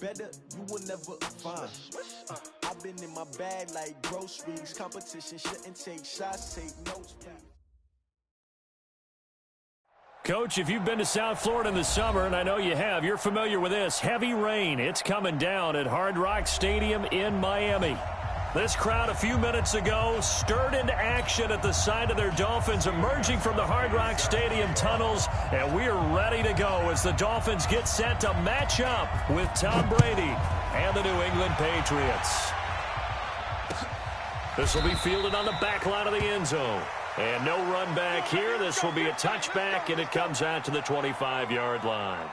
better, you will never find. I've been in my bag like groceries. Competition shouldn't take shots, take notes, please. Coach, if you've been to South Florida in the summer, and I know you have, you're familiar with this. Heavy rain. It's coming down at Hard Rock Stadium in Miami. This crowd a few minutes ago stirred into action at the side of their Dolphins, emerging from the Hard Rock Stadium tunnels, and we are ready to go as the Dolphins get set to match up with Tom Brady and the New England Patriots. This will be fielded on the back line of the end zone. And no run back here. This will be a touchback, and it comes out to the 25-yard line.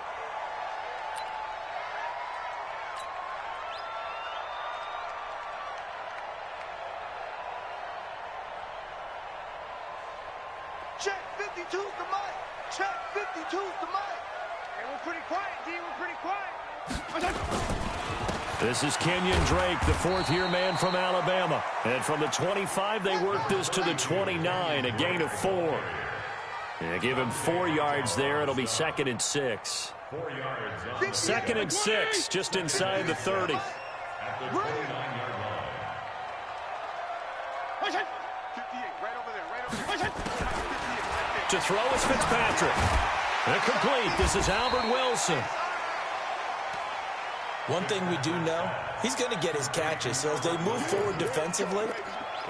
Check 52's the mic. Check 52's the mic. Hey, we're pretty quiet, D. We're pretty quiet. This is Kenyon Drake, the fourth-year man from Alabama. And from the 25, they work this to the 29, a gain of 4. And give him 4 yards there. It'll be 2nd and 6. 2nd and 6, just inside the 30. To throw is Fitzpatrick. And complete. This is Albert Wilson. One thing we do know, he's going to get his catches. So as they move forward defensively,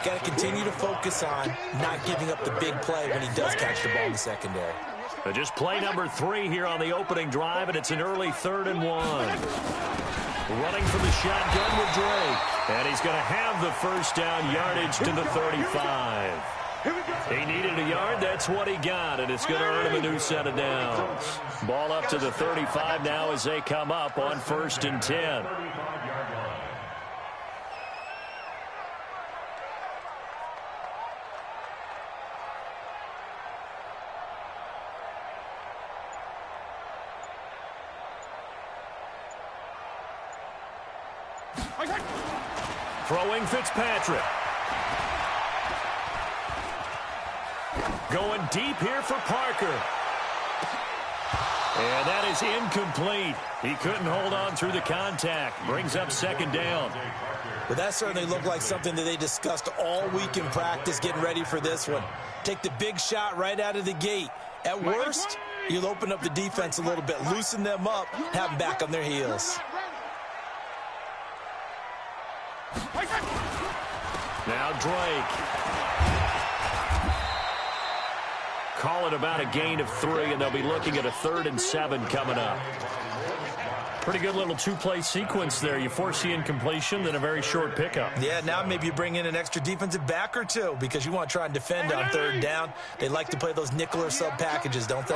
got to continue to focus on not giving up the big play when he does catch the ball in the secondary. Just play number 3 here on the opening drive, and it's an early 3rd and 1. Running from the shotgun with Drake. And he's going to have the first down yardage to the 35. He needed a yard. That's what he got, and it's going to earn him a new set of downs. Ball up to the 35 now as they come up on 1st and 10. Throwing Fitzpatrick. Going deep here for Parker. And that is incomplete. He couldn't hold on through the contact. Brings up 2nd down. But that certainly looked like something that they discussed all week in practice, getting ready for this one. Take the big shot right out of the gate. At worst, you'll open up the defense a little bit, loosen them up, have them back on their heels. Now Drake. Call it about a gain of 3, and they'll be looking at a 3rd and 7 coming up. Pretty good little 2-play sequence there. You force the incompletion, then a very short pickup. Yeah, now maybe you bring in an extra defensive back or 2 because you want to try and defend on 3rd down. They like to play those nickel or sub packages, don't they?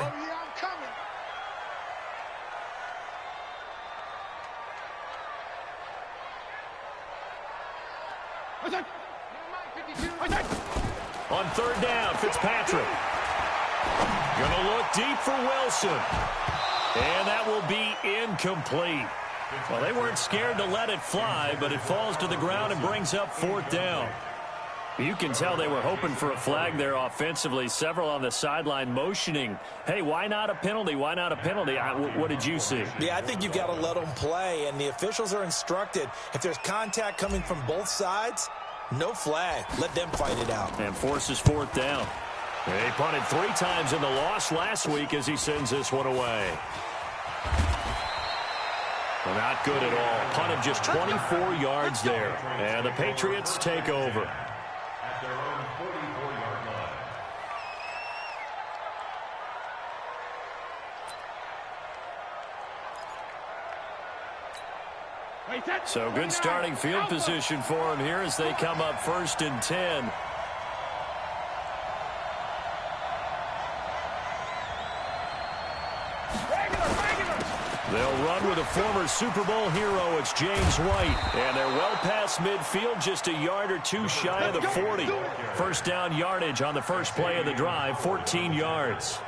On 3rd down, Fitzpatrick. Going to look deep for Wilson. And that will be incomplete. Well, they weren't scared to let it fly, but it falls to the ground and brings up 4th down. You can tell they were hoping for a flag there offensively. Several on the sideline motioning, hey, why not a penalty? Why not a penalty? What did you see? Yeah, I think you've got to let them play, and the officials are instructed. If there's contact coming from both sides, no flag. Let them fight it out. And forces 4th down. He punted 3 times in the loss last week as he sends this one away. Well, not good at all. Punt of just 24 yards there. And the Patriots take over. At their own 44-yard line. So good starting field position for him here as they come up 1st and 10. They'll run with a former Super Bowl hero. It's James White. And they're well past midfield, just a yard or 2 shy of the 40. First down yardage on the first play of the drive, 14 yards.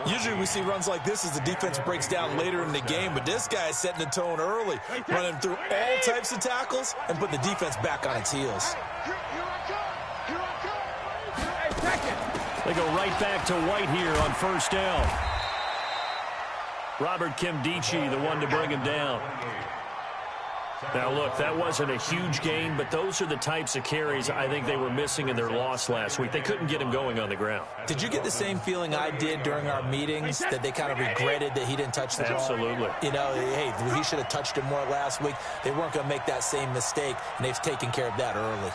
Usually we see runs like this as the defense breaks down later in the game, but this guy is setting the tone early, running through all types of tackles and putting the defense back on its heels. They go right back to White here on 1st down. Robert Kimdichie, the one to bring him down. Now, look, that wasn't a huge gain, but those are the types of carries I think they were missing in their loss last week. They couldn't get him going on the ground. Did you get the same feeling I did during our meetings, that they kind of regretted that he didn't touch the ball? Absolutely. You know, hey, he should have touched it more last week. They weren't going to make that same mistake, and they've taken care of that early.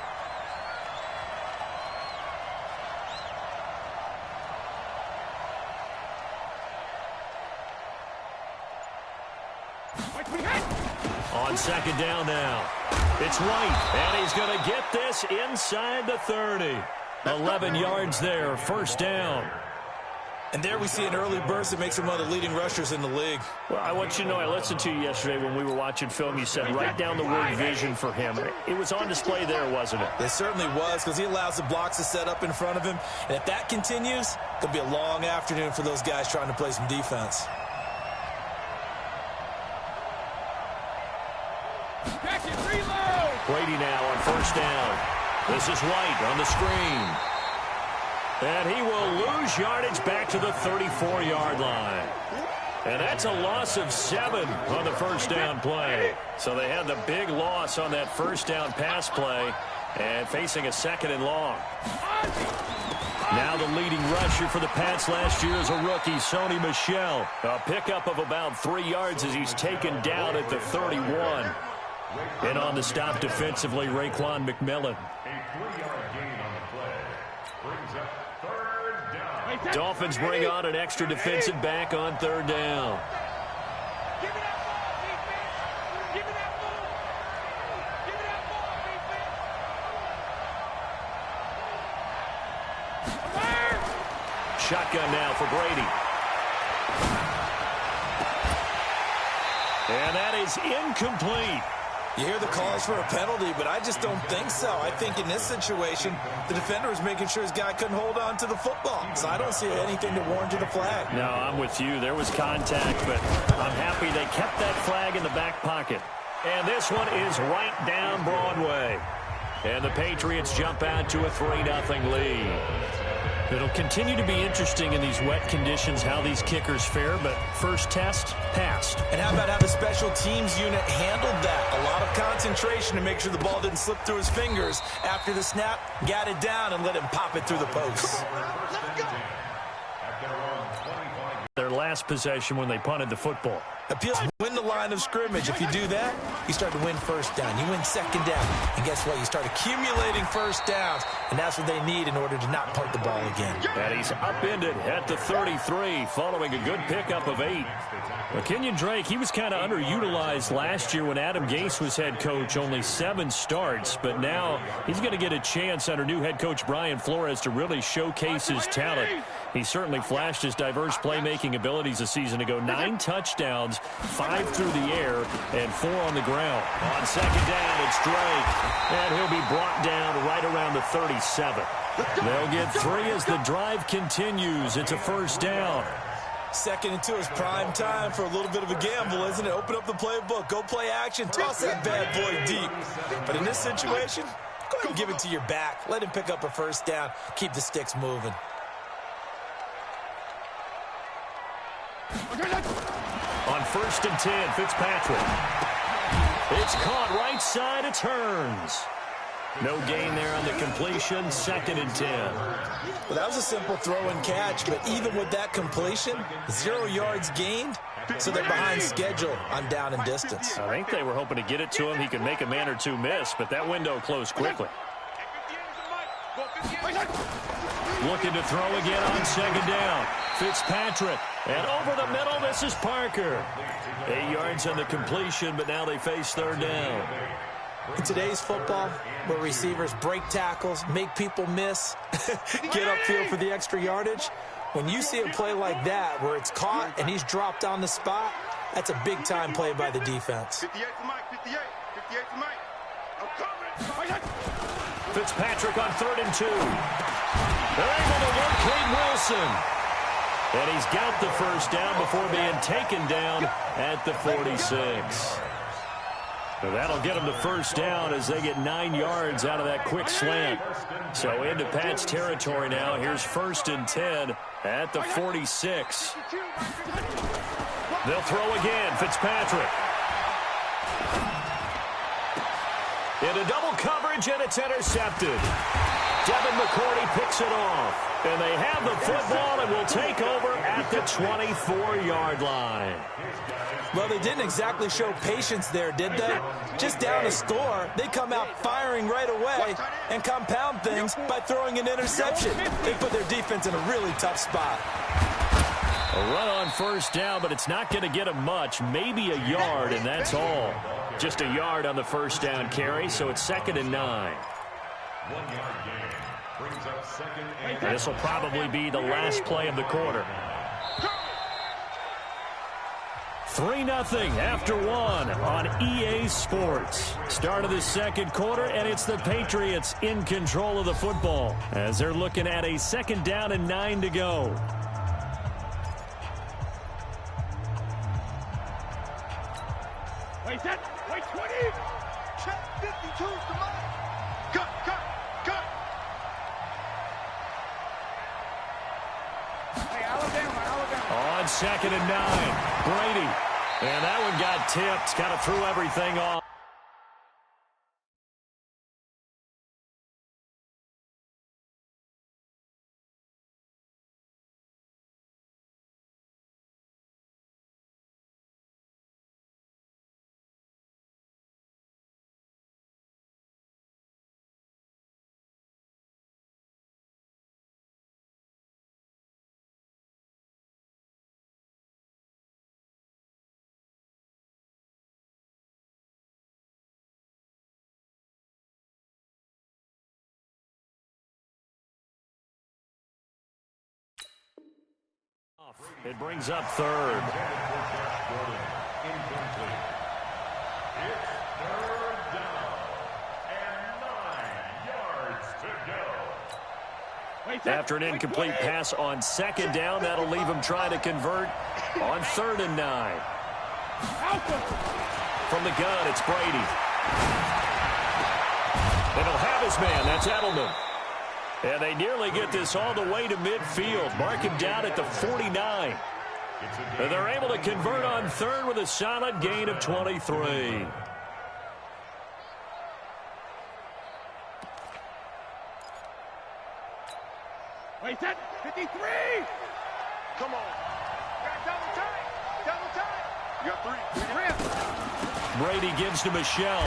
On second down now. It's White, and he's going to get this inside the 30. 11 yards there, first down. And there we see an early burst that makes him one of the leading rushers in the league. Well, I want you to know, I listened to you yesterday when we were watching film. You said write down the word vision for him. It was on display there, wasn't it? It certainly was, because he allows the blocks to set up in front of him. And if that continues, it'll be a long afternoon for those guys trying to play some defense. Brady now on first down. This is White on the screen. And he will lose yardage back to the 34-yard line. And that's a loss of 7 on the first down play. So they had the big loss on that first down pass play and facing a second and long. Now the leading rusher for the Pats last year is a rookie, Sony Michel. A pickup of about 3 yards as he's taken down at the 31. And on the stop defensively, Raekwon McMillan. Dolphins bring on an extra defensive back on third down. Shotgun now for Brady. And that is incomplete. You hear the calls for a penalty, but I just don't think so. I think in this situation, the defender was making sure his guy couldn't hold on to the football. So I don't see anything to warrant the flag. No, I'm with you. There was contact, but I'm happy they kept that flag in the back pocket. And this one is right down Broadway. And the Patriots jump out to a 3-0 lead. It'll continue to be interesting in these wet conditions how these kickers fare, but first test, passed. And how about how the special teams unit handled that? A lot of concentration to make sure the ball didn't slip through his fingers. After the snap, got it down and let him pop it through the posts. Their last possession when they punted the football. Appeals to win the line of scrimmage. If you do that, you start to win first down. You win second down. And guess what? You start accumulating first downs. And that's what they need in order to not punt the ball again. And he's upended at the 33 following a good pickup of 8. Well, Kenyon Drake, he was kind of underutilized last year when Adam Gase was head coach. Only 7 starts. But now he's going to get a chance under new head coach Brian Flores to really showcase his talent. He certainly flashed his diverse playmaking abilities a season ago. 9 touchdowns, 5 through the air, and 4 on the ground. On second down, it's Drake. And he'll be brought down right around the 37. They'll get 3 as the drive continues. It's a first down. 2nd and 2 is prime time for a little bit of a gamble, isn't it? Open up the playbook, go play action, toss that bad boy deep. But in this situation, go ahead and give it to your back. Let him pick up a first down. Keep the sticks moving. On 1st and 10, Fitzpatrick. It's caught right side, it turns. No gain there on the completion, 2nd and 10. Well, that was a simple throw and catch, but even with that completion, 0 yards gained, so they're behind schedule on down and distance. I think they were hoping to get it to him. He could make a man or 2 miss, but that window closed quickly. Looking to throw again on 2nd down. Fitzpatrick, and over the middle, this is Parker. 8 yards on the completion, but now they face 3rd down. In today's football, where receivers break tackles, make people miss, get upfield for the extra yardage, when you see a play like that where it's caught and he's dropped on the spot, that's a big-time play by the defense. 58 to Mike, 58 to Mike. I'm coming. Fitzpatrick on 3rd and 2. They're able to locate Wilson. And he's got the first down before being taken down at the 46. So that'll get them the first down as they get 9 yards out of that quick slant. So into Pat's territory now. Here's 1st and 10 at the 46. They'll throw again. Fitzpatrick. Into double coverage, and it's intercepted. Devin McCourty picks it off. And they have the football and will take over at the 24-yard line. Well, they didn't exactly show patience there, did they? Just down a score, they come out firing right away and compound things by throwing an interception. They put their defense in a really tough spot. A run on first down, but it's not going to get them much. Maybe a yard, and that's all. Just a yard on the first down carry, so it's 2nd and 9. 1 yard gain. Brings up 2nd and 9. This will probably be the last play of the quarter. 3-0 after 1 on EA Sports. Start of the second quarter, and it's the Patriots in control of the football as they're looking at a 2nd down and 9 to go. Wait, 20. Check 52's the money. Cut. Hey, Alabama. On 2nd and 9, Brady. And that one got tipped. Kind of threw everything off. It brings up 3rd. It's 3rd down and 9 yards to go. After an incomplete pass on 2nd down, that'll leave him trying to convert on 3rd and 9. From the gun, it's Brady. And he'll have his man. That's Edelman. And they nearly get this all the way to midfield. Mark him down at the 49. And they're able to convert on 3rd with a solid gain of 23. Wait, 53. Come on. Double time. You got 3. Brady gives to Michelle.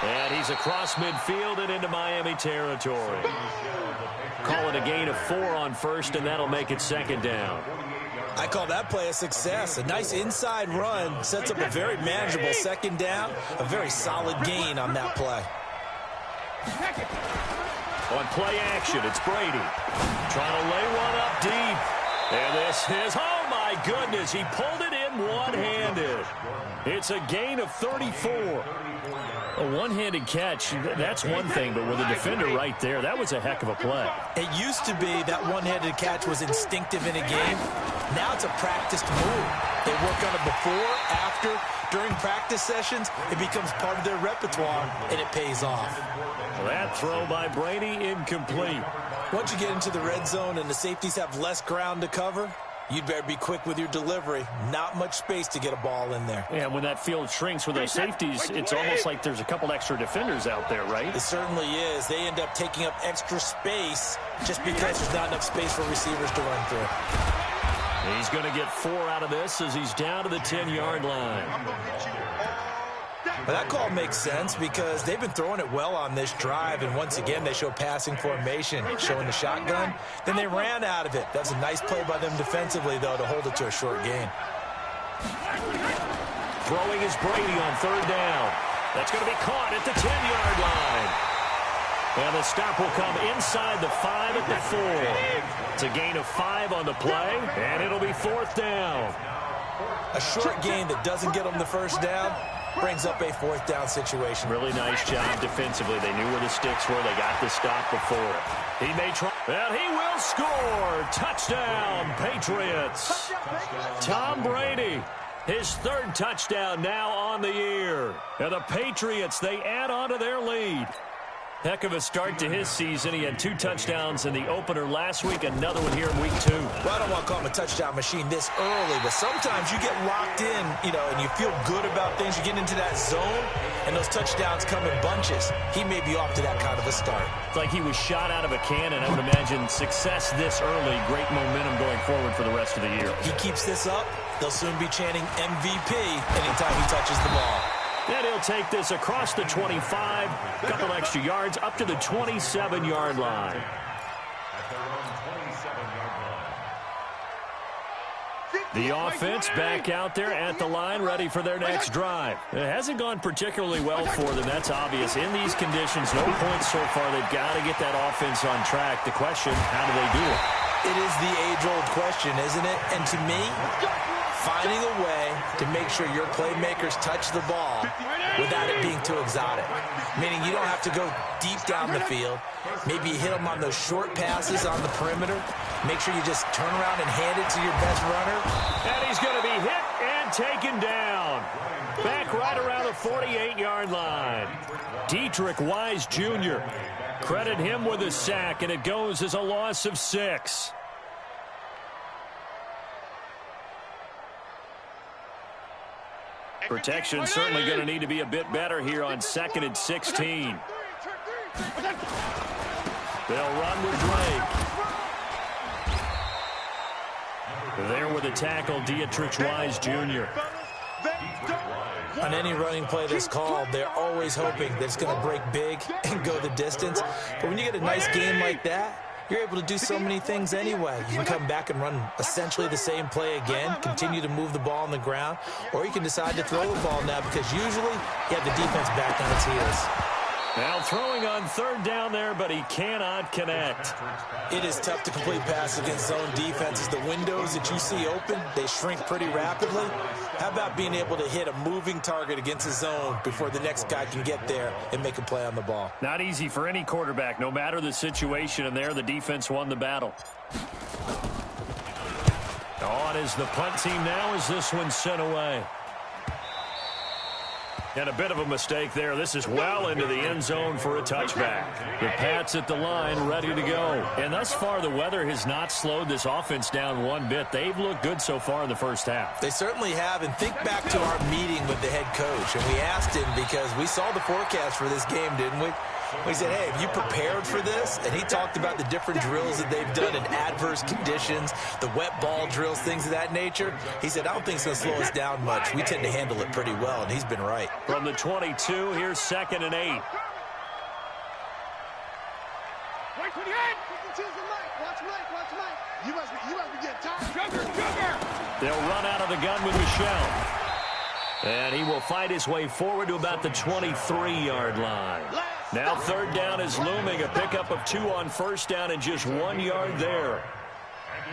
And he's across midfield and into Miami territory. Call it a gain of 4 on 1st, and that'll make it 2nd down. I call that play a success. A nice inside run sets up a very manageable 2nd down. A very solid gain on that play. On play action, it's Brady. Trying to lay one up deep. And this is, oh my goodness, he pulled it in one-handed. It's a gain of 34. A one-handed catch, that's one thing, but with a defender right there, that was a heck of a play. It used to be that one-handed catch was instinctive in a game. Now it's a practiced move. They work on it before, after, during practice sessions. It becomes part of their repertoire, and it pays off. That throw by Brady incomplete. Once you get into the red zone and the safeties have less ground to cover, you'd better be quick with your delivery. Not much space to get a ball in there. Yeah, when that field shrinks with those safeties, it's almost like there's a couple extra defenders out there, right? It certainly is. They end up taking up extra space just because there's not enough space for receivers to run through. He's going to get 4 out of this as he's down to the 10-yard line. Well, that call makes sense because they've been throwing it well on this drive, and once again, they show passing formation, showing the shotgun. Then they ran out of it. That's a nice play by them defensively, though, to hold it to a short gain. Throwing is Brady on 3rd down. That's going to be caught at the 10-yard line. And the stop will come inside the 5 at the 4. It's a gain of 5 on the play, and it'll be 4th down. A short gain that doesn't get them the first down brings up a 4th down situation. Really nice job defensively. They knew where the sticks were. They got the stop before. He may try, and he will score. Touchdown, Patriots. Tom Brady, his 3rd touchdown now on the year. And the Patriots, they add on to their lead. Heck of a start to his season. He had 2 touchdowns in the opener last week, another one here in week 2. Well, I don't want to call him a touchdown machine this early, but sometimes you get locked in, and you feel good about things. You get into that zone, and those touchdowns come in bunches. He may be off to that kind of a start. It's like he was shot out of a cannon. I would imagine success this early, great momentum going forward for the rest of the year. He keeps this up, they'll soon be chanting MVP anytime he touches the ball. And he'll take this across the 25, a couple extra yards, up to the 27-yard line. At their own 27-yard line. The offense back out there at the line, ready for their next drive. It hasn't gone particularly well for them, that's obvious. In these conditions, no points so far. They've got to get that offense on track. The question, how do they do it? It is the age-old question, isn't it? And to me, finding a way to make sure your playmakers touch the ball without it being too exotic. Meaning you don't have to go deep down the field. Maybe you hit them on those short passes on the perimeter. Make sure you just turn around and hand it to your best runner. And he's going to be hit and taken down. Back right around the 48-yard line. Dietrich Wise Jr. Credit him with a sack, and it goes as a loss of 6. Protection certainly going to need to be a bit better here on 2nd and 16. They'll run with Drake. There with a tackle, Dietrich Wise Jr. On any running play that's called, they're always hoping that it's going to break big and go the distance. But when you get a nice game like that, you're able to do so many things anyway. You can come back and run essentially the same play again, continue to move the ball on the ground, or you can decide to throw the ball now because usually you have the defense back on its heels. Now throwing on 3rd down there, but he cannot connect. It is tough to complete passes against zone defenses. The windows that you see open, they shrink pretty rapidly. How about being able to hit a moving target against a zone before the next guy can get there and make a play on the ball? Not easy for any quarterback, no matter the situation, and there the defense won the battle. On is the punt team now as this one's sent away. And a bit of a mistake there. This is well into the end zone for a touchback. The Pats at the line ready to go. And thus far, the weather has not slowed this offense down one bit. They've looked good so far in the first half. They certainly have. And think back to our meeting with the head coach. And we asked him because we saw the forecast for this game, didn't we? We said, hey, have you prepared for this? And he talked about the different drills that they've done in adverse conditions, the wet ball drills, things of that nature. He said, I don't think it's going to slow us down much. We tend to handle it pretty well, and he's been right. From the 22, here's 2nd and 8. Watch Mike. You must be getting tired. Sugar. They'll run out of the gun with Michel. And he will fight his way forward to about the 23-yard line. Now 3rd down is looming. A pickup of 2 on 1st down and just 1 yard there. And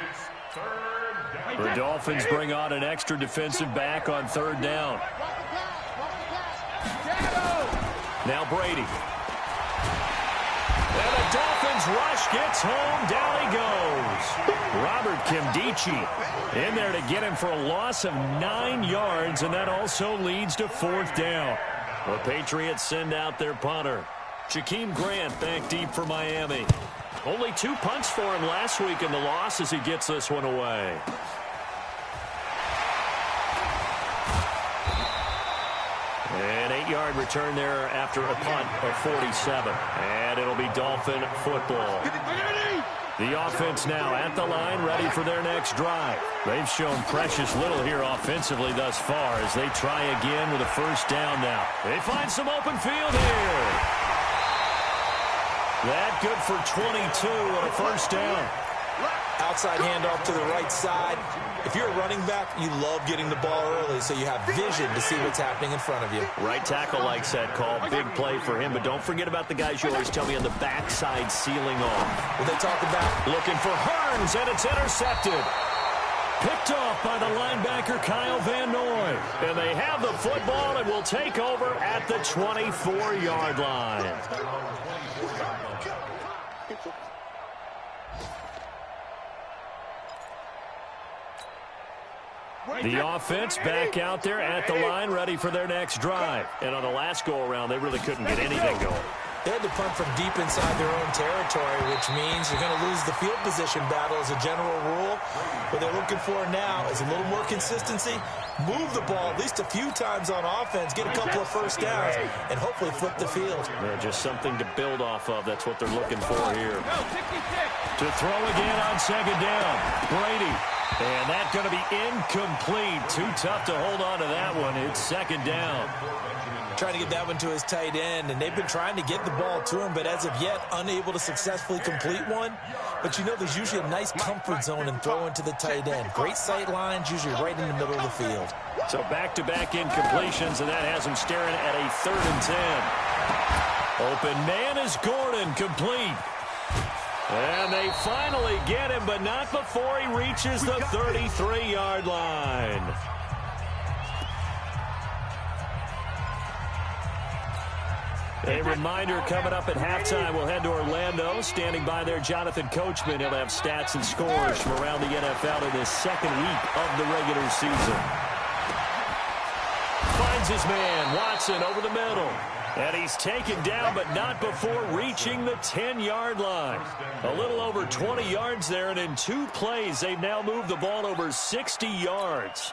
it's 3rd down. The Dolphins bring on an extra defensive back on 3rd down. Now Brady. And the Dolphins rush gets home. Down he goes. Robert Kimdichie in there to get him for a loss of 9 yards, and that also leads to 4th down. The Patriots send out their punter. Jakeem Grant back deep for Miami. Only 2 punts for him last week in the loss as he gets this one away. An 8-yard return there after a punt of 47. And it'll be Dolphin football. The offense now at the line, ready for their next drive. They've shown precious little here offensively thus far as they try again with a 1st down now. They find some open field here. That good for 22 on a 1st down. Outside handoff to the right side. If you're a running back, you love getting the ball early so you have vision to see what's happening in front of you. Right tackle likes that call. Big play for him, but don't forget about the guys you always tell me on the backside sealing off. What they talk about? Looking for Hearns, and it's intercepted. Picked off by the linebacker Kyle Van Noy. And they have the football and will take over at the 24-yard line. The offense back out there at the line, ready for their next drive. And on the last go-around, they really couldn't get anything going. They had to punt from deep inside their own territory, which means you're going to lose the field position battle as a general rule. What they're looking for now is a little more consistency, move the ball at least a few times on offense, get a couple of first downs, and hopefully flip the field. Yeah, just something to build off of. That's what they're looking for here. To throw again on second down. Brady. And that's going to be incomplete. Too tough to hold on to that one. It's second down. Trying to get that one to his tight end, and they've been trying to get the ball to him, but as of yet, unable to successfully complete one. But you know there's usually a nice comfort zone in throwing to the tight end. Great sight lines, usually right in the middle of the field. So back-to-back incompletions, and that has him staring at a 3rd and 10. Open man is Gordon, complete. And they finally get him, but not before he reaches the 33-yard line. A reminder coming up at halftime, we'll head to Orlando. Standing by there, Jonathan Coachman. He'll have stats and scores from around the NFL in this second week of the regular season. Finds his man, Watson, over the middle. And he's taken down, but not before reaching the 10-yard line. A little over 20 yards there, and in 2 plays, they've now moved the ball over 60 yards.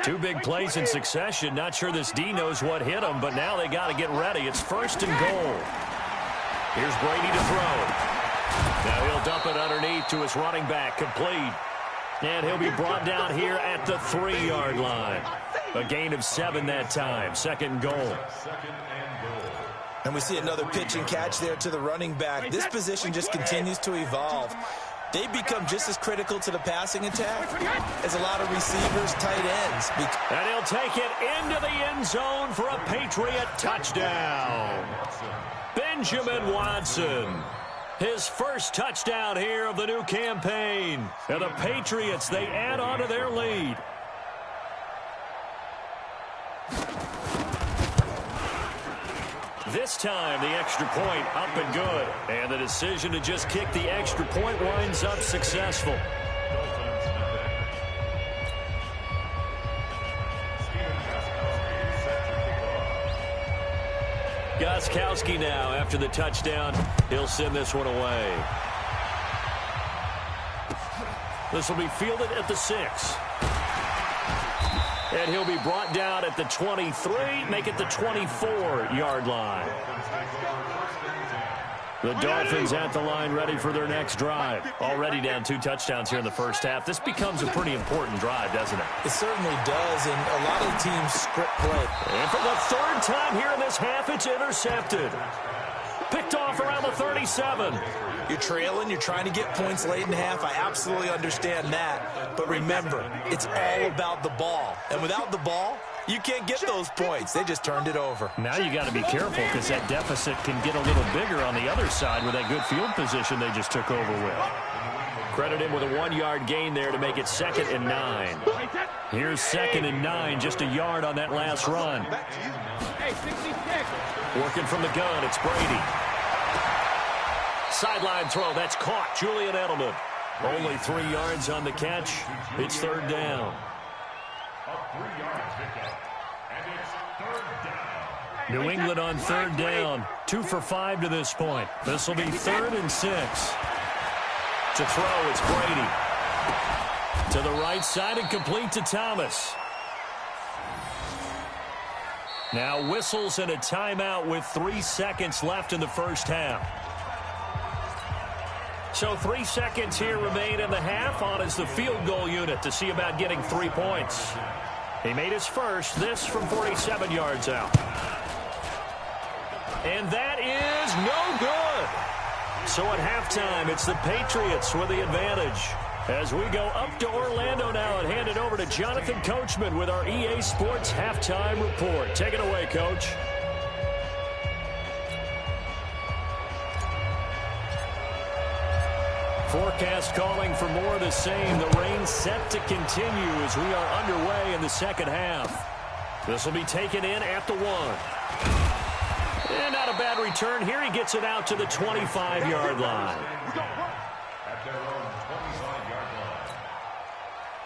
2 big plays in succession. Not sure this D knows what hit him, but now they got to get ready. It's 1st and goal. Here's Brady to throw. Now he'll dump it underneath to his running back, complete. And he'll be brought down here at the 3-yard line. A gain of 7 that time. 2nd and goal. And we see another pitch and catch there to the running back. This position just continues to evolve. They become just as critical to the passing attack as a lot of receivers, tight ends. And he'll take it into the end zone for a Patriot touchdown. Benjamin Watson. His first touchdown here of the new campaign. And the Patriots, they add on to their lead. This time, the extra point up and good. And the decision to just kick the extra point winds up successful. Gostkowski now, after the touchdown, he'll send this one away. This will be fielded at the 6. And he'll be brought down at the 23, make it the 24-yard line. The Dolphins at the line, ready for their next drive. Already down 2 touchdowns here in the first half. This becomes a pretty important drive, doesn't it? It certainly does, and a lot of teams script play. And for the 3rd time here in this half, it's intercepted. Picked off around the 37. You're trailing, you're trying to get points late in half. I absolutely understand that. But remember, it's all about the ball. And without the ball, you can't get those points. They just turned it over. Now you got to be careful because that deficit can get a little bigger on the other side with that good field position they just took over with. Credit him with a 1-yard gain there to make it 2nd and 9. Here's 2nd and 9, just a yard on that last run. Working from the gun, it's Brady. Sideline throw, that's caught. Julian Edelman. Only 3 yards on the catch. It's 3rd down. New England on 3rd down. 2 for 5 to this point. This will be 3rd and 6. To throw, it's Brady. To the right side and complete to Thomas. Now whistles and a timeout with 3 seconds left in the first half. So 3 seconds here remain in the half. On is the field goal unit to see about getting 3 points. He made his first, this from 47 yards out. And that is no good. So at halftime, it's the Patriots with the advantage. As we go up to Orlando now and hand it over to Jonathan Coachman with our EA Sports Halftime Report. Take it away, Coach. Forecast calling for more of the same. The rain set to continue as we are underway in the second half. This will be taken in at the 1. And not a bad return here. He gets it out to the 25-yard line.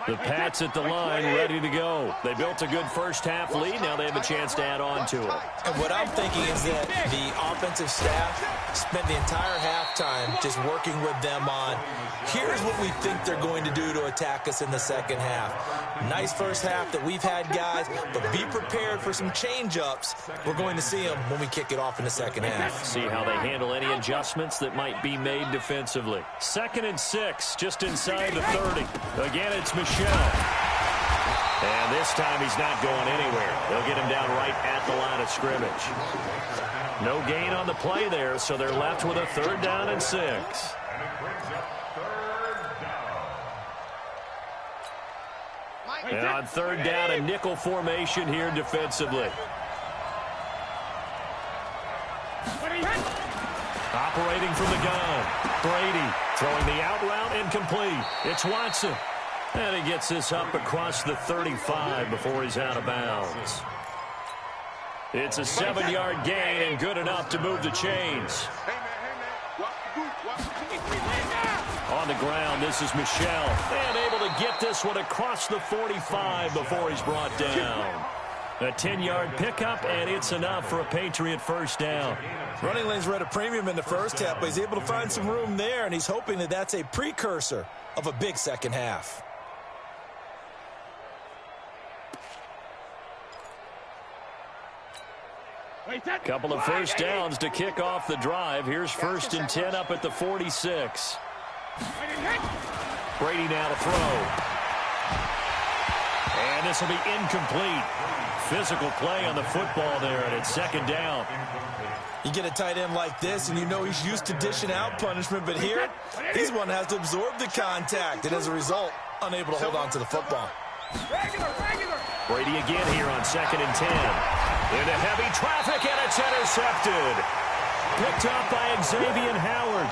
The Pats at the line, ready to go. They built a good first-half lead. Now they have a chance to add on to it. And what I'm thinking is that the offensive staff spent the entire halftime just working with them on, here's what we think they're going to do to attack us in the second half. Nice first half that we've had, guys, but be prepared for some change-ups. We're going to see them when we kick it off in the second half. See how they handle any adjustments that might be made defensively. 2nd and 6, just inside the 30. Again, it's Michelle. And this time he's not going anywhere. They'll get him down right at the line of scrimmage. No gain on the play there, so they're left with a 3rd down and 6. And on 3rd down, a nickel formation here defensively. Operating from the gun. Brady throwing the out route incomplete. It's Watson. And he gets this up across the 35 before he's out of bounds. It's a 7-yard gain and good enough to move the chains. On the ground, this is Michelle. And able to get this one across the 45 before he's brought down. A 10-yard pickup, and it's enough for a Patriot first down. Running lanes were at a premium in the first half, but he's able to find some room there, and he's hoping that that's a precursor of a big second half. Couple of first downs to kick off the drive. Here's 1st and 10 up at the 46. Brady now to throw. And this will be incomplete. Physical play on the football there, and it's 2nd down. You get a tight end like this, and you know he's used to dishing out punishment, but here, he's one that has to absorb the contact, and as a result, unable to hold on to the football. Brady again here on 2nd and 10. Into heavy traffic, and it's intercepted. Picked off by Xavier Howard.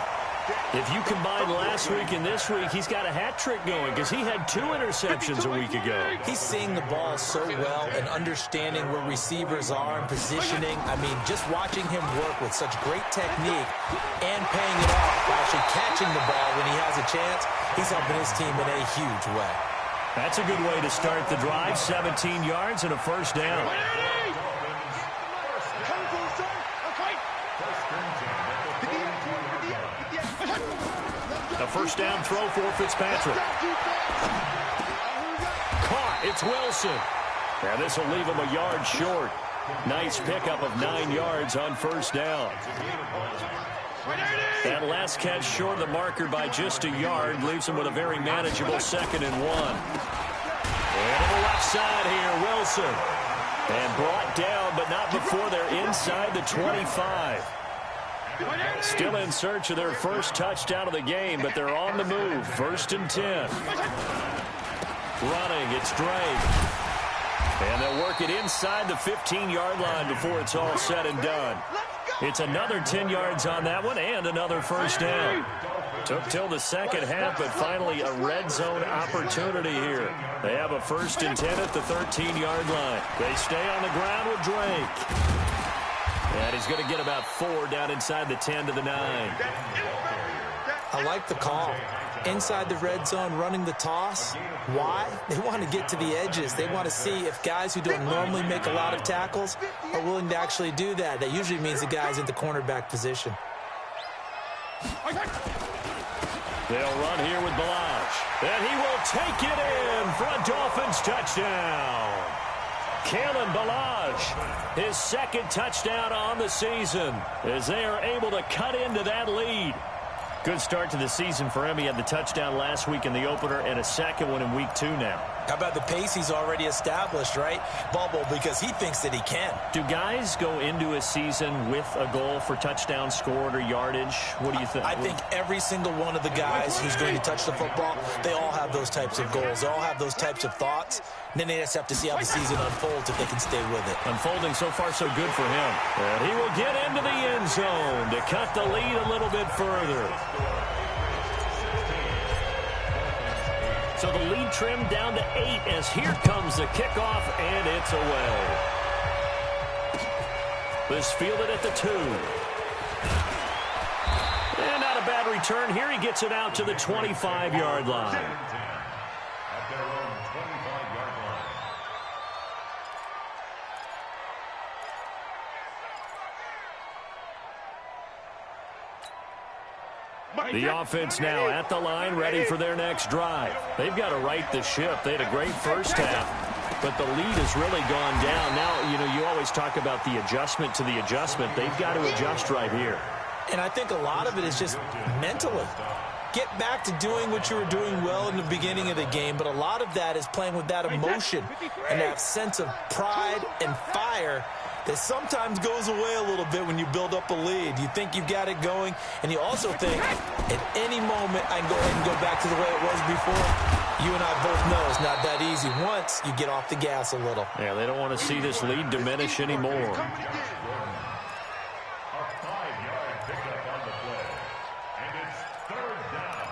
If you combine last week and this week, he's got a hat trick going because he had 2 interceptions a week ago. He's seeing the ball so well and understanding where receivers are and positioning. I mean, just watching him work with such great technique and paying it off by actually catching the ball when he has a chance, he's helping his team in a huge way. That's a good way to start the drive. 17 yards and a first down. A first down throw for Fitzpatrick. Caught. It's Wilson. And this will leave him a yard short. Nice pickup of 9 yards on first down. That last catch short of the marker by just a yard leaves him with a very manageable 2nd and 1. And to the left side here, Wilson. And brought down, but not before they're inside the 25. Still in search of their first touchdown of the game, but they're on the move. 1st and 10. Running, it's Drake. And they'll work it inside the 15-yard line before it's all said and done. It's another 10 yards on that one and another first down. Took till the second half, but finally a red zone opportunity here. They have a 1st and 10 at the 13-yard line. They stay on the ground with Drake. And he's going to get about 4 down inside the 10 to the 9. I like the call. Inside the red zone, running the toss. Why? They want to get to the edges. They want to see if guys who don't normally make a lot of tackles are willing to actually do that. That usually means the guy's in the cornerback position. They'll run here with Balaj. And he will take it in for a Dolphins touchdown. Kalen Balaj, his 2nd touchdown on the season as they are able to cut into that lead. Good start to the season for him. He had the touchdown last week in the opener and a 2nd one in week 2 now. How about the pace he's already established, right? Bubble, because he thinks that he can. Do guys go into a season with a goal for touchdown scored or yardage? What do you think? I think every single one of the guys who's going to touch the football, they all have those types of goals. They all have those types of thoughts. And then they just have to see how the season unfolds if they can stay with it. Unfolding so far so good for him. And he will get into the end zone to cut the lead a little bit further. So the lead trimmed down to 8 as here comes the kickoff, and it's away. This fielded at the 2. And not a bad return here. He gets it out to the 25-yard line. The offense now at the line, ready for their next drive. They've got to right the ship. They had a great first half, but the lead has really gone down. Now, you always talk about the adjustment to the adjustment. They've got to adjust right here. And I think a lot of it is just mentally. Get back to doing what you were doing well in the beginning of the game, but a lot of that is playing with that emotion and that sense of pride and fire that sometimes goes away a little bit when you build up a lead. You think you've got it going, and you also think at any moment I can go ahead and go back to the way it was before. You and I both know it's not that easy once you get off the gas a little. Yeah, they don't want to see this lead diminish anymore. A 5-yard pickup on the play. And it's third down.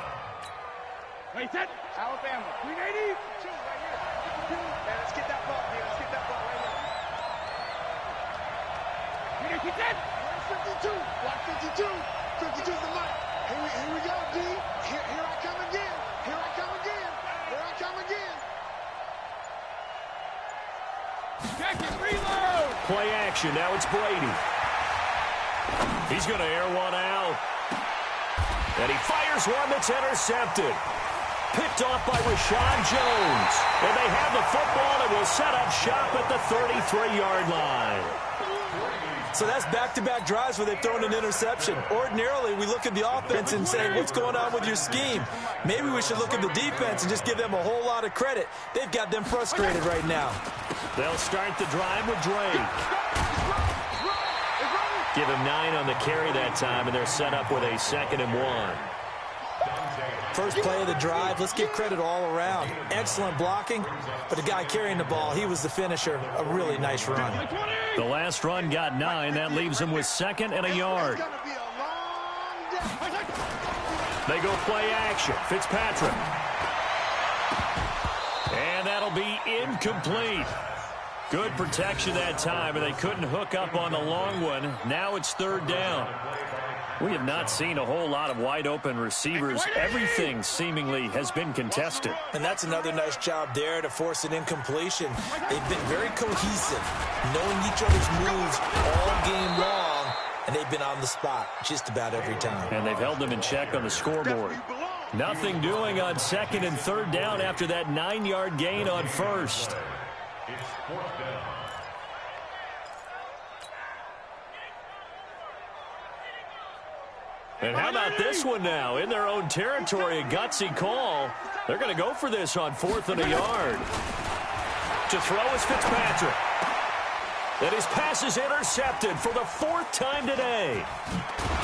Wait, set. Alabama. 380. Two right here. Man, let's get that ball here. Let's get that ball right here. 52. Block 52. 52's the mic. Here we go, D. Here I come again. Here I come again. Here I come again. Check it, reload. Play action. Now it's Brady. He's going to air one out. And he fires one that's intercepted. Picked off by Rashad Jones. And they have the football and will set up shop at the 33-yard line. So that's back-to-back drives where they've thrown an interception. Ordinarily, we look at the offense and say, what's going on with your scheme? Maybe we should look at the defense and just give them a whole lot of credit. They've got them frustrated right now. They'll start the drive with Drake. Give him 9 on the carry that time, and they're set up with a 2nd and 1. First play of the drive, let's give credit all around. Excellent blocking, but the guy carrying the ball, he was the finisher. A really nice run. The last run got 9. That leaves him with 2nd and a yard. They go play action. Fitzpatrick. And that'll be incomplete. Good protection that time, and they couldn't hook up on the long one. Now it's 3rd down. We have not seen a whole lot of wide-open receivers. Everything seemingly has been contested. And that's another nice job there to force an incompletion. They've been very cohesive, knowing each other's moves all game long, and they've been on the spot just about every time. And they've held them in check on the scoreboard. Nothing doing on 2nd and 3rd down after that 9-yard gain on 1st. It's 4th down. And how about this one now? In their own territory, a gutsy call. They're going to go for this on 4th and a yard. To throw is Fitzpatrick. And his pass is intercepted for the 4th time today.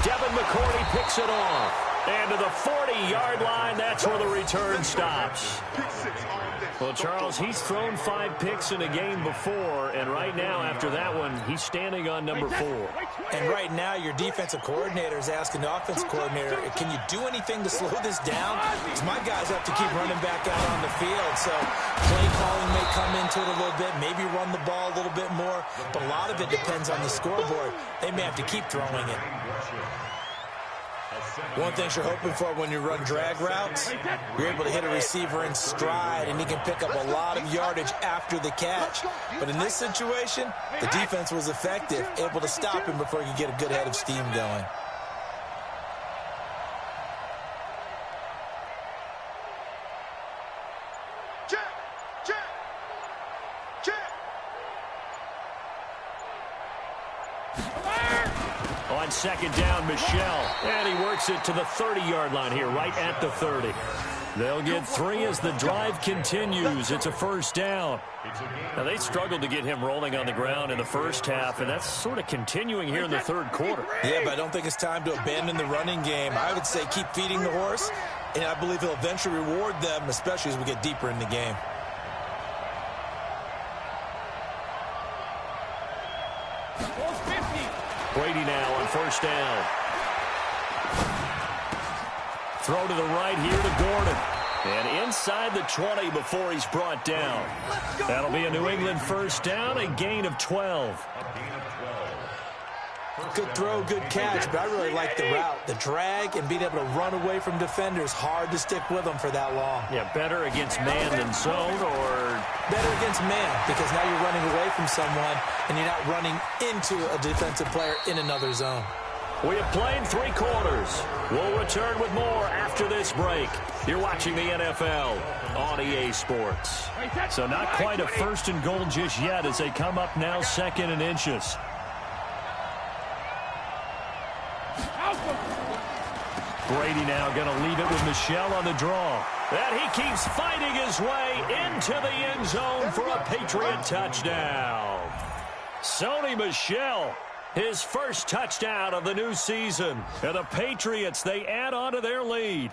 Devin McCourty picks it off. And to the 40-yard line, that's where the return stops. Well, Charles, he's thrown 5 picks in a game before, and right now, after that one, he's standing on number 4. And right now, your defensive coordinator is asking the offensive coordinator, can you do anything to slow this down? Because my guys have to keep running back out on the field, so play calling may come into it a little bit, maybe run the ball a little bit more, but a lot of it depends on the scoreboard. They may have to keep throwing it. One thing you're hoping for when you run drag routes, you're able to hit a receiver in stride, and he can pick up a lot of yardage after the catch. But in this situation, the defense was effective, able to stop him before he could get a good head of steam going. On 2nd down, Michelle. And he works it to the 30-yard line here, right at the 30. They'll get 3 as the drive continues. It's a 1st down. Now, they struggled to get him rolling on the ground in the first half, and that's sort of continuing here in the 3rd quarter. Yeah, but I don't think it's time to abandon the running game. I would say keep feeding the horse, and I believe he'll eventually reward them, especially as we get deeper in the game. Brady now on 1st down. Throw to the right here to Gordon. And inside the 20 before he's brought down. That'll be a New England 1st down, a gain of 12. Good throw, good catch, but I really like the route. The drag and being able to run away from defenders, hard to stick with them for that long. Yeah, better against man than zone, or better against man, because now you're running away from someone and you're not running into a defensive player in another zone. We have played 3 quarters. We'll return with more after this break. You're watching the NFL on EA Sports. So not quite a 1st and goal just yet as they come up now 2nd and inches. Brady now going to leave it with Michel on the draw. And he keeps fighting his way into the end zone for a Patriot touchdown. Sony Michel, his first touchdown of the new season. And the Patriots, they add on to their lead.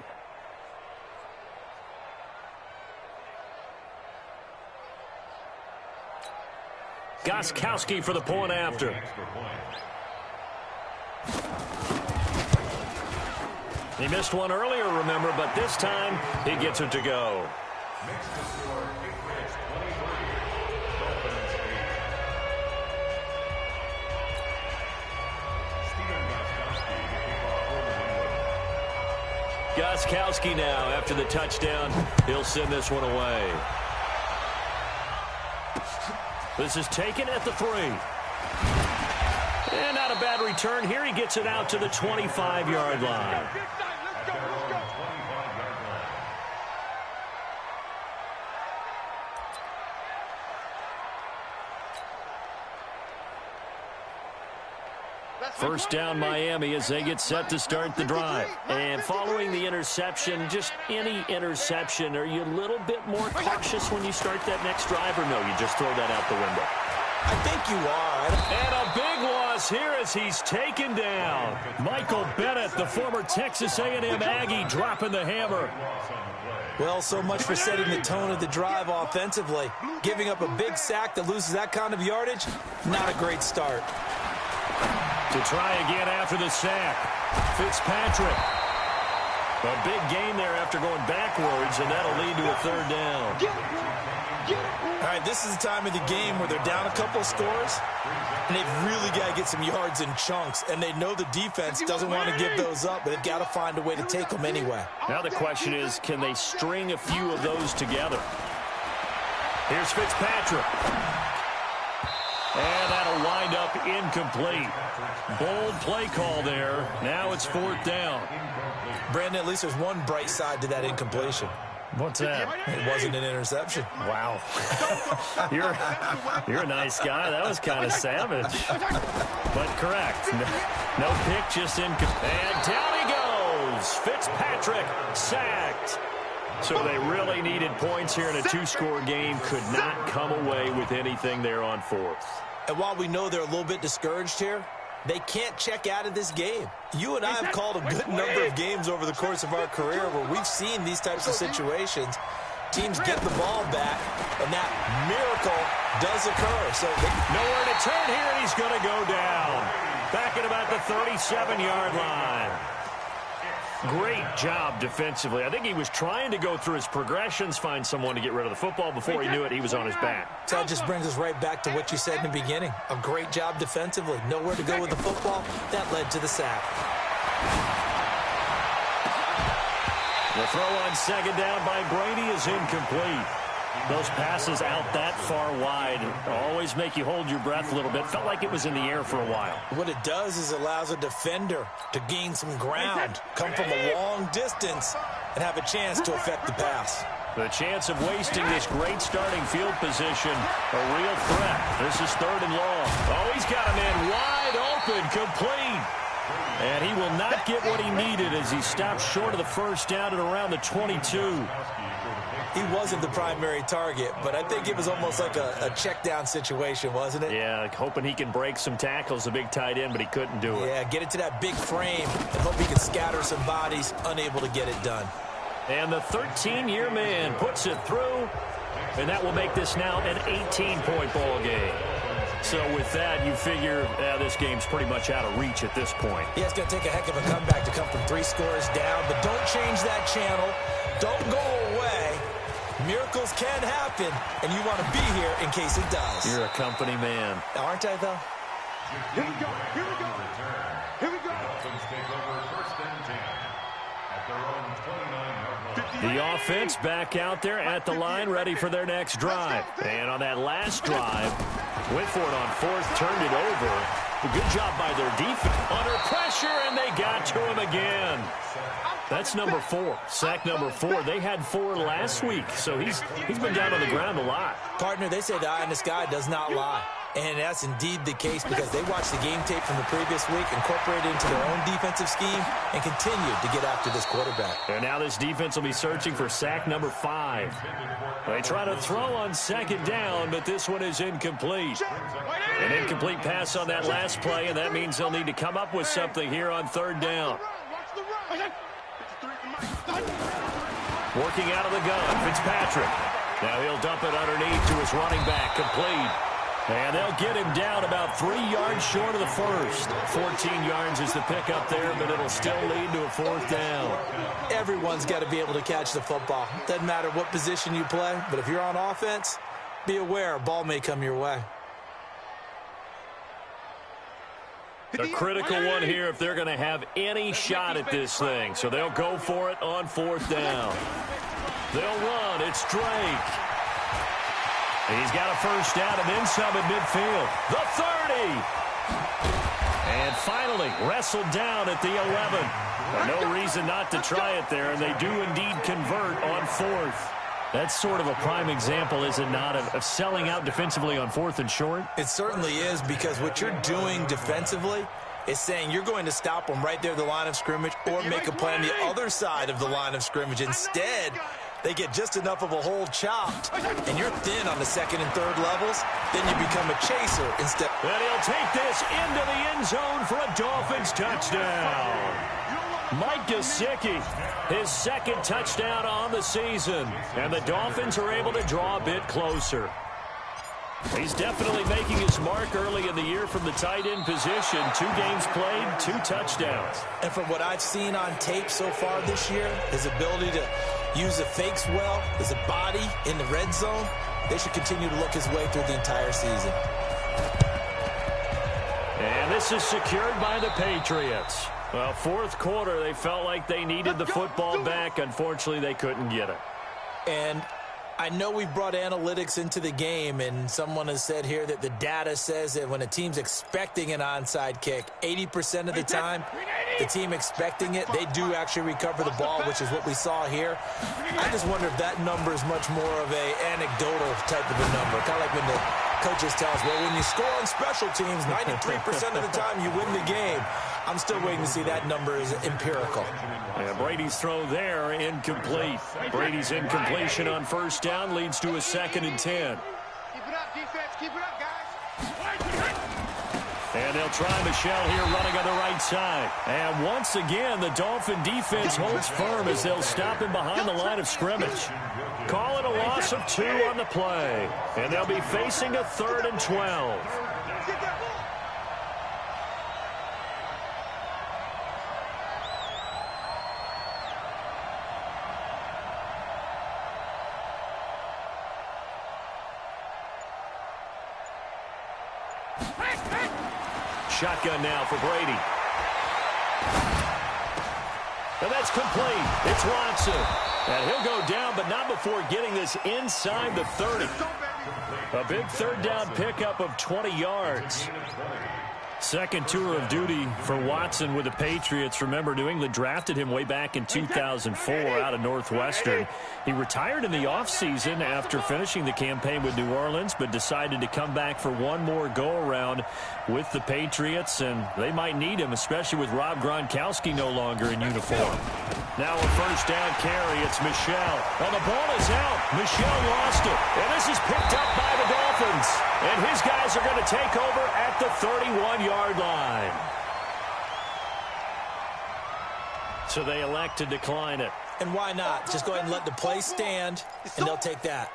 Gostkowski for the point after. He missed one earlier, remember, but this time he gets it to go. Next to score, Patriots 23, Dolphins 8. Steven Gostkowski to kick off for New England. Gostkowski now, after the touchdown, he'll send this one away. This is taken at the 3. And not a bad return here. He gets it out to the 25-yard line. First down Miami as they get set to start the drive. And following the interception, just any interception, are you a little bit more cautious when you start that next drive, or no, you just throw that out the window? I think you are. And a big loss here as he's taken down. Michael Bennett, the former Texas A&M Aggie, dropping the hammer. Well, so much for setting the tone of the drive offensively. Giving up a big sack that loses that kind of yardage, not a great start. To try again after the sack, Fitzpatrick. A big gain there after going backwards, and that'll lead to a 3rd down. All right, this is the time of the game where they're down a couple of scores, and they've really got to get some yards in chunks, and they know the defense doesn't want to give those up, but they've got to find a way to take them anyway. Now the question is, can they string a few of those together? Here's Fitzpatrick. And that'll wind up incomplete. Bold play call there. Now it's 4th down. Brandon, at least there's one bright side to that incompletion. What's that? It wasn't an interception. Wow. You're a nice guy. That was kind of savage. But correct. No pick, just incomplete. And down he goes. Fitzpatrick sacked. So they really needed points here in a 2-score game. Could not come away with anything there on 4th. And while we know they're a little bit discouraged here, they can't check out of this game. You and I have called a good number of games over the course of our career where we've seen these types of situations. Teams get the ball back, and that miracle does occur. So nowhere to turn here, and he's going to go down. Back at about the 37-yard line. Great job defensively. I think he was trying to go through his progressions, find someone to get rid of the football. Before he knew it, he was on his back. So that just brings us right back to what you said in the beginning. A great job defensively. Nowhere to go with the football. That led to the sack. The throw on 2nd down by Brady is incomplete. Those passes out that far wide always make you hold your breath a little bit. Felt like it was in the air for a while. What it does is allows a defender to gain some ground, come from a long distance, and have a chance to affect the pass. The chance of wasting this great starting field position, a real threat. This is 3rd and long. Oh, he's got a man wide open, complete. And he will not get what he needed as he stops short of the 1st down at around the 22. He wasn't the primary target, but I think it was almost like a check down situation, wasn't it? Yeah, hoping he can break some tackles, a big tight end, but he couldn't do it. Yeah, get it to that big frame and hope he can scatter some bodies, unable to get it done. And the 13-year man puts it through, and that will make this now an 18-point ball game. So with that, you figure this game's pretty much out of reach at this point. Yeah, it's going to take a heck of a comeback to come from 3 scores down, but don't change that channel. Don't go away. Miracles can happen, and you want to be here in case it does. You're a company man. Aren't I, though? Here we go. Here we go. Here we go. Dolphins take over 1st and 10 at their own 29-yard line. The offense back out there at the line, ready for their next drive. And on that last drive, went for it on 4th, turned it over. Good job by their defense. Under pressure, and they got to him again. That's number 4. Sack number 4. They had 4 last week, so he's been down on the ground a lot. Partner, they say the eye in the sky does not lie. And that's indeed the case because they watched the game tape from the previous week, incorporated it into their own defensive scheme, and continued to get after this quarterback. And now this defense will be searching for sack number 5. They try to throw on second down, but this one is incomplete. An incomplete pass on that last play, and that means they'll need to come up with something here on third down. Working out of the gun, Fitzpatrick. Now he'll dump it underneath to his running back, complete. And they'll get him down about 3 yards short of the first. 14 yards is the pickup there, but it'll still lead to a fourth down. Everyone's got to be able to catch the football. Doesn't matter what position you play, but if you're on offense, be aware a ball may come your way. A critical one here if they're going to have any shot at this thing. So they'll go for it on fourth down. They'll run. It's Drake. He's got a first down and then some at midfield. The 30. And finally wrestled down at the 11. No reason not to try it there, and they do indeed convert on fourth. That's sort of a prime example, is it not, of selling out defensively on fourth and short? It certainly is, because what you're doing defensively is saying you're going to stop them right there at the line of scrimmage or make a play on the other side of the line of scrimmage. Instead, they get just enough of a hole chopped, and you're thin on the second and third levels. Then you become a chaser instead. And he'll take this into the end zone for a Dolphins touchdown. Mike Gesicki, his second touchdown on the season. And the Dolphins are able to draw a bit closer. He's definitely making his mark early in the year from the tight end position. 2 games played, 2 touchdowns. And from what I've seen on tape so far this year, his ability to use the fakes well, his body in the red zone, they should continue to look his way through the entire season. And this is secured by the Patriots. Well, fourth quarter, they felt like they needed the football back. Unfortunately, they couldn't get it. And I know we brought analytics into the game, and someone has said here that the data says that when a team's expecting an onside kick, 80% of the time, the team expecting it, they do actually recover the ball, which is what we saw here. I just wonder if that number is much more of an anecdotal type of a number, kind of like when the coaches tell us, well, when you score on special teams, 93% of the time you win the game. I'm still waiting to see that number is empirical. Yeah, Brady's throw there, incomplete. Brady's incompletion on first down leads to a 2nd and 10. Keep it up, defense. Keep it up, guys. And they'll try Michelle here running on the right side. And once again, the Dolphin defense holds firm as they'll stop him behind the line of scrimmage. Call it a loss of 2 on the play. And they'll be facing a 3rd and 12. Shotgun now for Brady. And that's complete. It's Watson. And he'll go down, but not before getting this inside the 30. A big 3rd down pickup of 20 yards. Second tour of duty for Watson with the Patriots. Remember, New England drafted him way back in 2004 out of Northwestern. He retired in the offseason after finishing the campaign with New Orleans, but decided to come back for one more go-around with the Patriots, and they might need him, especially with Rob Gronkowski no longer in uniform. Now a first down carry. It's Michelle. And the ball is out. Michelle lost it. And this is picked up by the Dolphins. And his guys are going to take over at the 31-yard line. So they elect to decline it. And why not? Just go ahead and let the play stand, and they'll take that.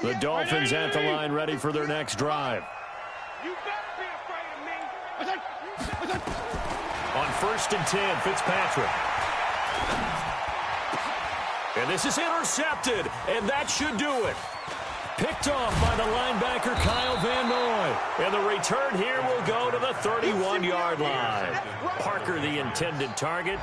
The Dolphins at the line, ready for their next drive. You better be afraid of me. On 1st and 10, Fitzpatrick. And this is intercepted, and that should do it. Picked off by the linebacker, Kyle Van Noy. And the return here will go to the 31-yard line. Parker, the intended target.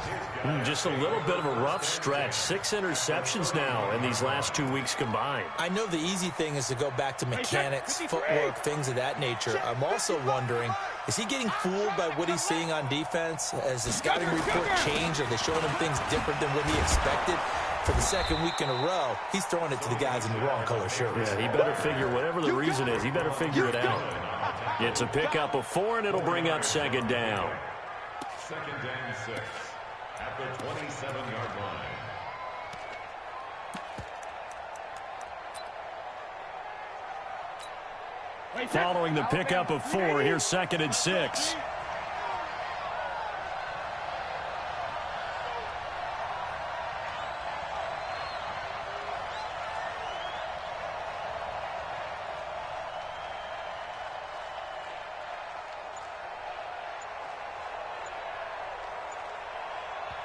Just a little bit of a rough stretch. 6 interceptions now in these last 2 weeks combined. I know the easy thing is to go back to mechanics, footwork, things of that nature. I'm also wondering, is he getting fooled by what he's seeing on defense? Has the scouting report changed? Are they showing him things different than what he expected? For the second week in a row, he's throwing it to the guys in the wrong color shirts. Yeah, he better figure, whatever the reason is, he better figure it out. It's a pickup of 4, and it'll bring up second down. Second and 6 at the 27-yard line. Following the pickup of 4, here's second and 6.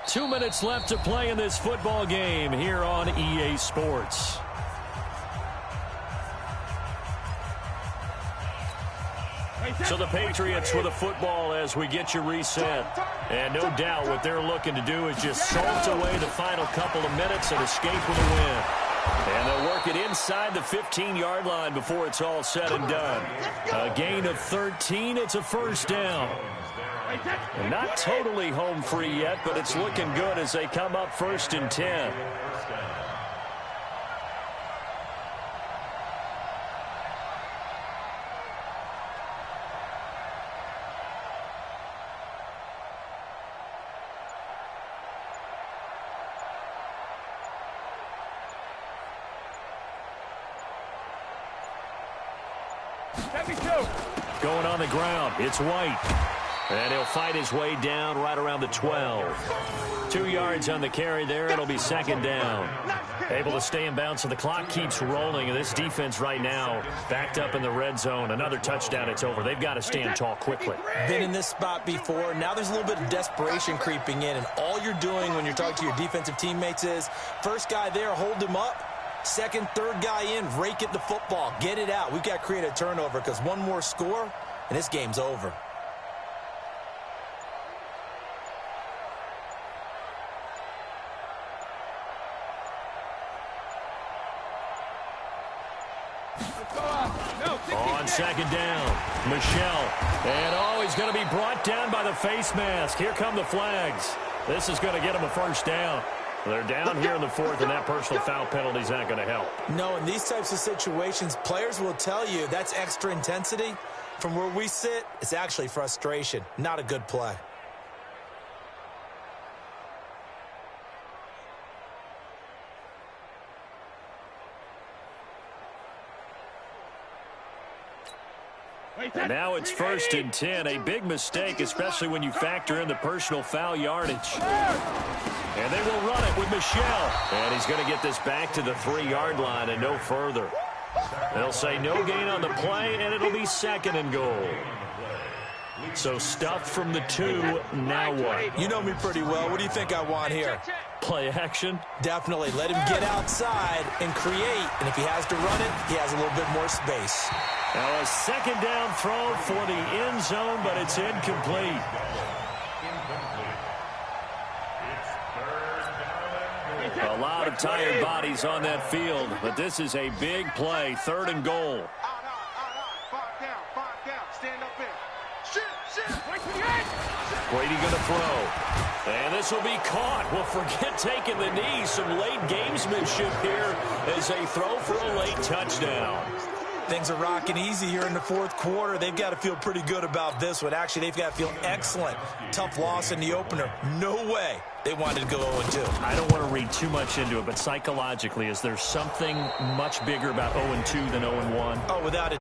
Two minutes left to play in this football game here on EA Sports. So the Patriots with a football as we get you reset. And no doubt what they're looking to do is just salt away the final couple of minutes and escape with a win. And they'll work it inside the 15-yard line before it's all said and done. A gain of 13, it's a first down. And not totally home free yet, but it's looking good as they come up first and 10. Going on the ground, it's White. And he'll fight his way down right around the 12. 2 yards on the carry there. It'll be second down. Able to stay in bounds, so the clock keeps rolling. And this defense right now backed up in the red zone. Another touchdown, it's over. They've got to stand tall quickly. Been in this spot before. Now there's a little bit of desperation creeping in. And all you're doing when you're talking to your defensive teammates is, first guy there, hold him up. Second, third guy in, rake at the football. Get it out. We've got to create a turnover because one more score, and this game's over. On second down, Michelle. And he's going to be brought down by the face mask. Here come the flags. This is going to get him a first down. They're down here in the 4th, and that personal foul penalty is not going to help. No, in these types of situations, players will tell you that's extra intensity. From where we sit, it's actually frustration. Not a good play. And now it's first and 10. A big mistake, especially when you factor in the personal foul yardage. And they will run it with Michelle. And he's going to get this back to the 3-yard line and no further. They'll say no gain on the play, and it'll be second and goal. So stuffed from the 2, now what? You know me pretty well. What do you think I want here? Play action? Definitely. Let him get outside and create. And if he has to run it, he has a little bit more space. Now a second down throw for the end zone, but it's incomplete. A lot of tired bodies on that field, but this is a big play. 3rd and goal. Brady going to throw. And this will be caught. Well, forget taking the knee. Some late gamesmanship here as they throw for a late touchdown. Things are rocking easy here in the 4th quarter. They've got to feel pretty good about this one. Actually, they've got to feel excellent. Tough loss in the opener. No way they wanted to go 0-2. I don't want to read too much into it, but psychologically, is there something much bigger about 0-2 than 0-1? Oh, without a